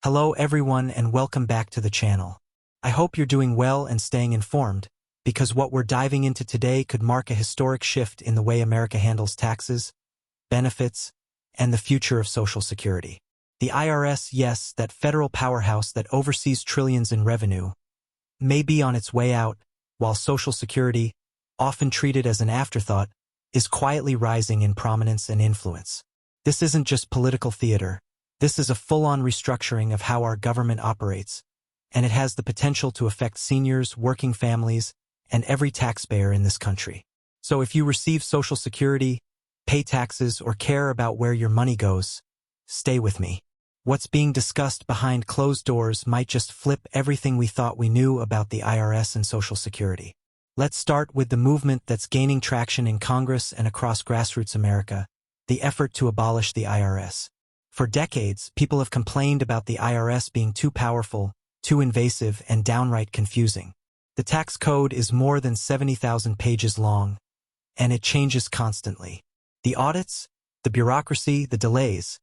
Hello everyone and welcome back to the channel. I hope you're doing well and staying informed, because what we're diving into today could mark a historic shift in the way America handles taxes, benefits, and the future of Social Security. The IRS, yes, that federal powerhouse that oversees trillions in revenue, may be on its way out, while Social Security, often treated as an afterthought, is quietly rising in prominence and influence. This isn't just political theater. This is a full-on restructuring of how our government operates, and it has the potential to affect seniors, working families, and every taxpayer in this country. So if you receive Social Security, pay taxes, or care about where your money goes, stay with me. What's being discussed behind closed doors might just flip everything we thought we knew about the IRS and Social Security. Let's start with the movement that's gaining traction in Congress and across grassroots America, the effort to abolish the IRS. For decades, people have complained about the IRS being too powerful, too invasive, and downright confusing. The tax code is more than 70,000 pages long, and it changes constantly. The audits, the bureaucracy, the delays.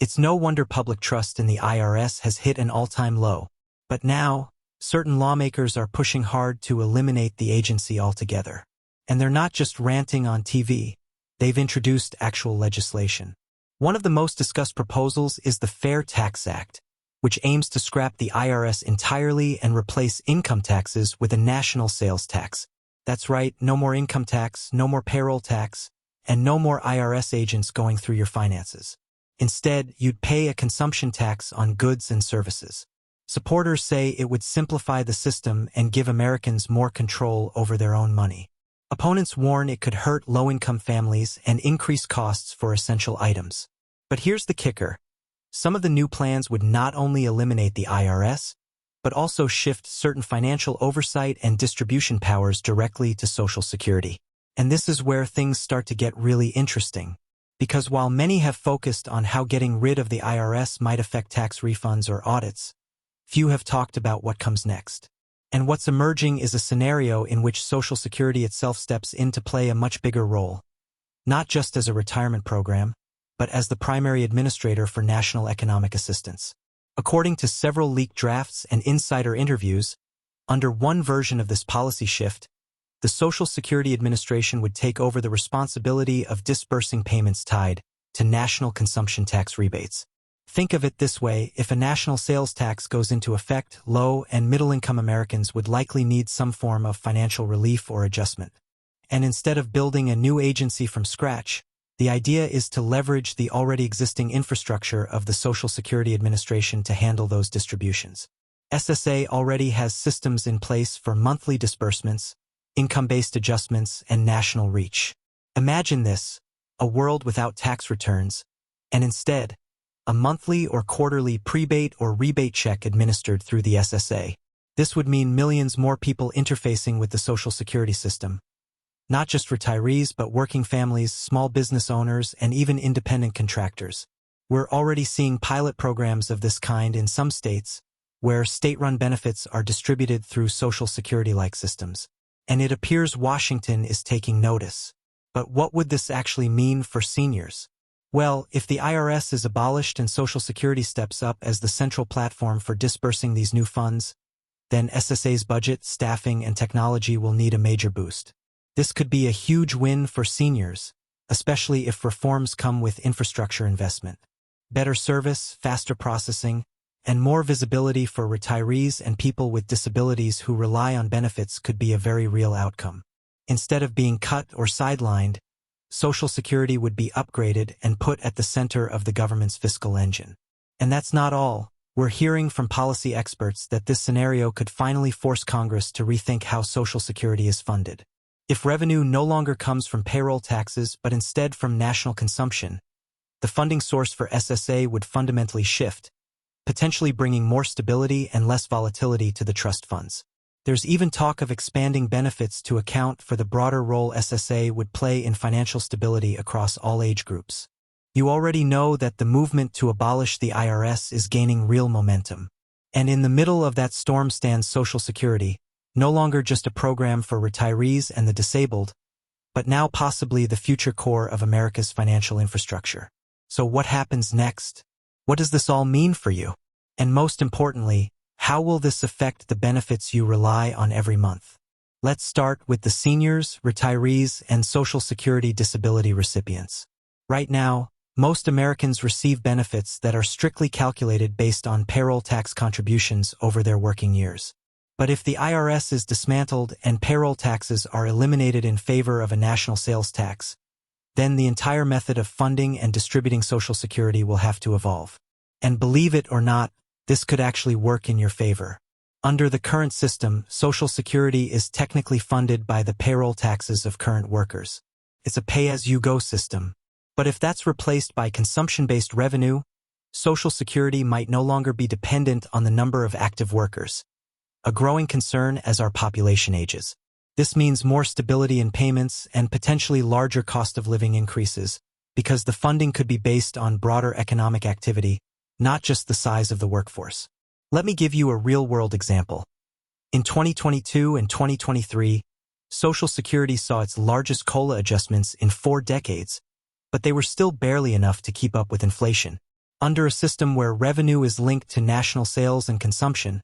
It's no wonder public trust in the IRS has hit an all-time low. But now, certain lawmakers are pushing hard to eliminate the agency altogether. And they're not just ranting on TV. They've introduced actual legislation. One of the most discussed proposals is the Fair Tax Act, which aims to scrap the IRS entirely and replace income taxes with a national sales tax. That's right, no more income tax, no more payroll tax, and no more IRS agents going through your finances. Instead, you'd pay a consumption tax on goods and services. Supporters say it would simplify the system and give Americans more control over their own money. Opponents warn it could hurt low-income families and increase costs for essential items. But here's the kicker. Some of the new plans would not only eliminate the IRS, but also shift certain financial oversight and distribution powers directly to Social Security. And this is where things start to get really interesting. Because while many have focused on how getting rid of the IRS might affect tax refunds or audits, few have talked about what comes next. And what's emerging is a scenario in which Social Security itself steps in to play a much bigger role, not just as a retirement program, but as the primary administrator for national economic assistance. According to several leaked drafts and insider interviews, under one version of this policy shift, the Social Security Administration would take over the responsibility of disbursing payments tied to national consumption tax rebates. Think of it this way, if a national sales tax goes into effect, low- and middle-income Americans would likely need some form of financial relief or adjustment. And instead of building a new agency from scratch, the idea is to leverage the already existing infrastructure of the Social Security Administration to handle those distributions. SSA already has systems in place for monthly disbursements, income-based adjustments, and national reach. Imagine this, a world without tax returns, and instead, a monthly or quarterly prebate or rebate check administered through the SSA. This would mean millions more people interfacing with the Social Security system. Not just retirees, but working families, small business owners, and even independent contractors. We're already seeing pilot programs of this kind in some states, where state-run benefits are distributed through Social Security-like systems. And it appears Washington is taking notice. But what would this actually mean for seniors? Well, if the IRS is abolished and Social Security steps up as the central platform for disbursing these new funds, then SSA's budget, staffing, and technology will need a major boost. This could be a huge win for seniors, especially if reforms come with infrastructure investment. Better service, faster processing, and more visibility for retirees and people with disabilities who rely on benefits could be a very real outcome. Instead of being cut or sidelined, Social Security would be upgraded and put at the center of the government's fiscal engine. And that's not all. We're hearing from policy experts that this scenario could finally force Congress to rethink how Social Security is funded. If revenue no longer comes from payroll taxes but instead from national consumption, the funding source for SSA would fundamentally shift, potentially bringing more stability and less volatility to the trust funds. There's even talk of expanding benefits to account for the broader role SSA would play in financial stability across all age groups. You already know that the movement to abolish the IRS is gaining real momentum. And in the middle of that storm stands Social Security, no longer just a program for retirees and the disabled, but now possibly the future core of America's financial infrastructure. So what happens next? What does this all mean for you? And most importantly, how will this affect the benefits you rely on every month? Let's start with the seniors, retirees, and Social Security disability recipients. Right now, most Americans receive benefits that are strictly calculated based on payroll tax contributions over their working years. But if the IRS is dismantled and payroll taxes are eliminated in favor of a national sales tax, then the entire method of funding and distributing Social Security will have to evolve. And believe it or not, this could actually work in your favor. Under the current system, Social Security is technically funded by the payroll taxes of current workers. It's a pay-as-you-go system. But if that's replaced by consumption-based revenue, Social Security might no longer be dependent on the number of active workers, a growing concern as our population ages. This means more stability in payments and potentially larger cost of living increases, because the funding could be based on broader economic activity, not just the size of the workforce. Let me give you a real-world example. In 2022 and 2023, Social Security saw its largest COLA adjustments in 4 decades, but they were still barely enough to keep up with inflation. Under a system where revenue is linked to national sales and consumption,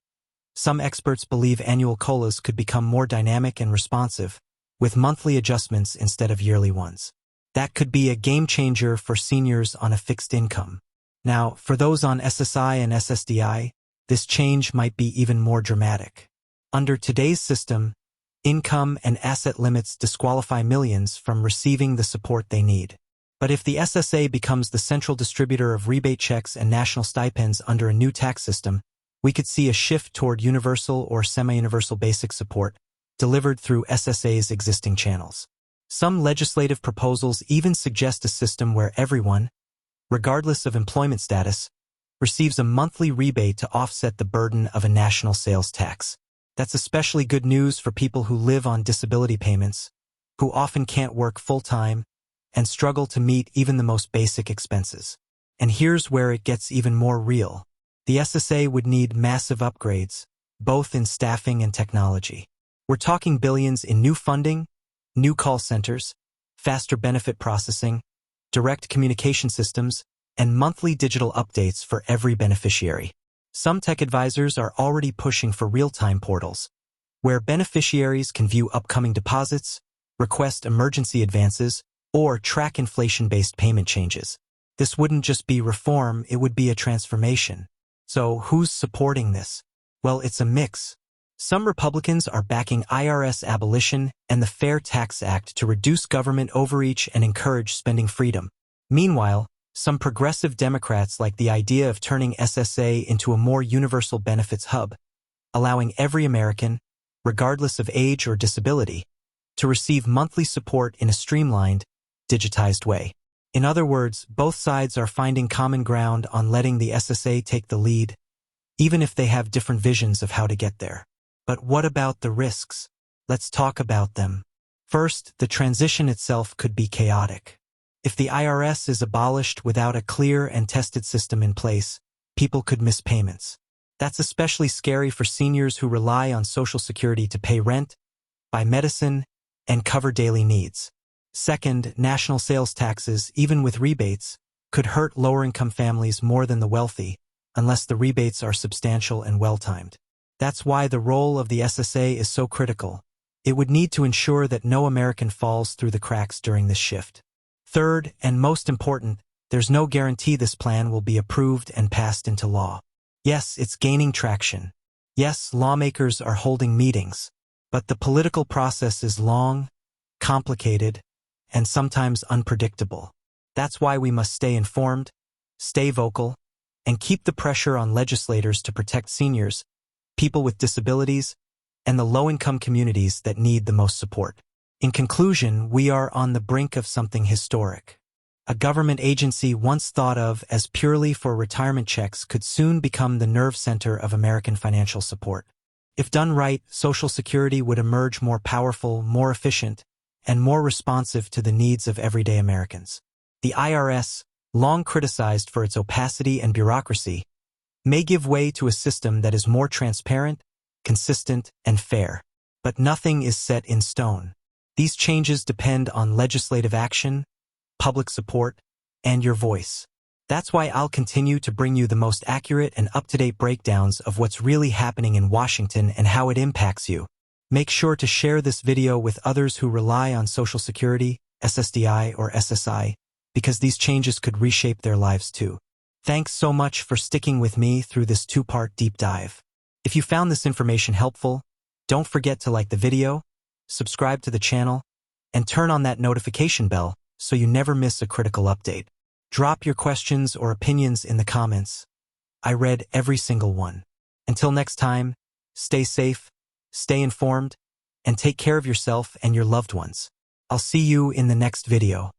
some experts believe annual COLAs could become more dynamic and responsive, with monthly adjustments instead of yearly ones. That could be a game changer for seniors on a fixed income. Now, for those on SSI and SSDI, this change might be even more dramatic. Under today's system, income and asset limits disqualify millions from receiving the support they need. But if the SSA becomes the central distributor of rebate checks and national stipends under a new tax system, we could see a shift toward universal or semi-universal basic support delivered through SSA's existing channels. Some legislative proposals even suggest a system where everyone, regardless of employment status, receives a monthly rebate to offset the burden of a national sales tax. That's especially good news for people who live on disability payments, who often can't work full-time, and struggle to meet even the most basic expenses. And here's where it gets even more real. The SSA would need massive upgrades, both in staffing and technology. We're talking billions in new funding, new call centers, faster benefit processing, direct communication systems, and monthly digital updates for every beneficiary. Some tech advisors are already pushing for real-time portals, where beneficiaries can view upcoming deposits, request emergency advances, or track inflation-based payment changes. This wouldn't just be reform, it would be a transformation. So who's supporting this? Well, it's a mix. Some Republicans are backing IRS abolition and the Fair Tax Act to reduce government overreach and encourage spending freedom. Meanwhile, some progressive Democrats like the idea of turning SSA into a more universal benefits hub, allowing every American, regardless of age or disability, to receive monthly support in a streamlined, digitized way. In other words, both sides are finding common ground on letting the SSA take the lead, even if they have different visions of how to get there. But what about the risks? Let's talk about them. First, the transition itself could be chaotic. If the IRS is abolished without a clear and tested system in place, people could miss payments. That's especially scary for seniors who rely on Social Security to pay rent, buy medicine, and cover daily needs. Second, national sales taxes, even with rebates, could hurt lower-income families more than the wealthy, unless the rebates are substantial and well-timed. That's why the role of the SSA is so critical. It would need to ensure that no American falls through the cracks during this shift. Third, and most important, there's no guarantee this plan will be approved and passed into law. Yes, it's gaining traction. Yes, lawmakers are holding meetings. But the political process is long, complicated, and sometimes unpredictable. That's why we must stay informed, stay vocal, and keep the pressure on legislators to protect seniors, people with disabilities, and the low-income communities that need the most support. In conclusion, we are on the brink of something historic. A government agency once thought of as purely for retirement checks could soon become the nerve center of American financial support. If done right, Social Security would emerge more powerful, more efficient, and more responsive to the needs of everyday Americans. The IRS, long criticized for its opacity and bureaucracy, may give way to a system that is more transparent, consistent, and fair. But nothing is set in stone. These changes depend on legislative action, public support, and your voice. That's why I'll continue to bring you the most accurate and up-to-date breakdowns of what's really happening in Washington and how it impacts you. Make sure to share this video with others who rely on Social Security, SSDI, or SSI, because these changes could reshape their lives too. Thanks so much for sticking with me through this two-part deep dive. If you found this information helpful, don't forget to like the video, subscribe to the channel, and turn on that notification bell so you never miss a critical update. Drop your questions or opinions in the comments. I read every single one. Until next time, stay safe, stay informed, and take care of yourself and your loved ones. I'll see you in the next video.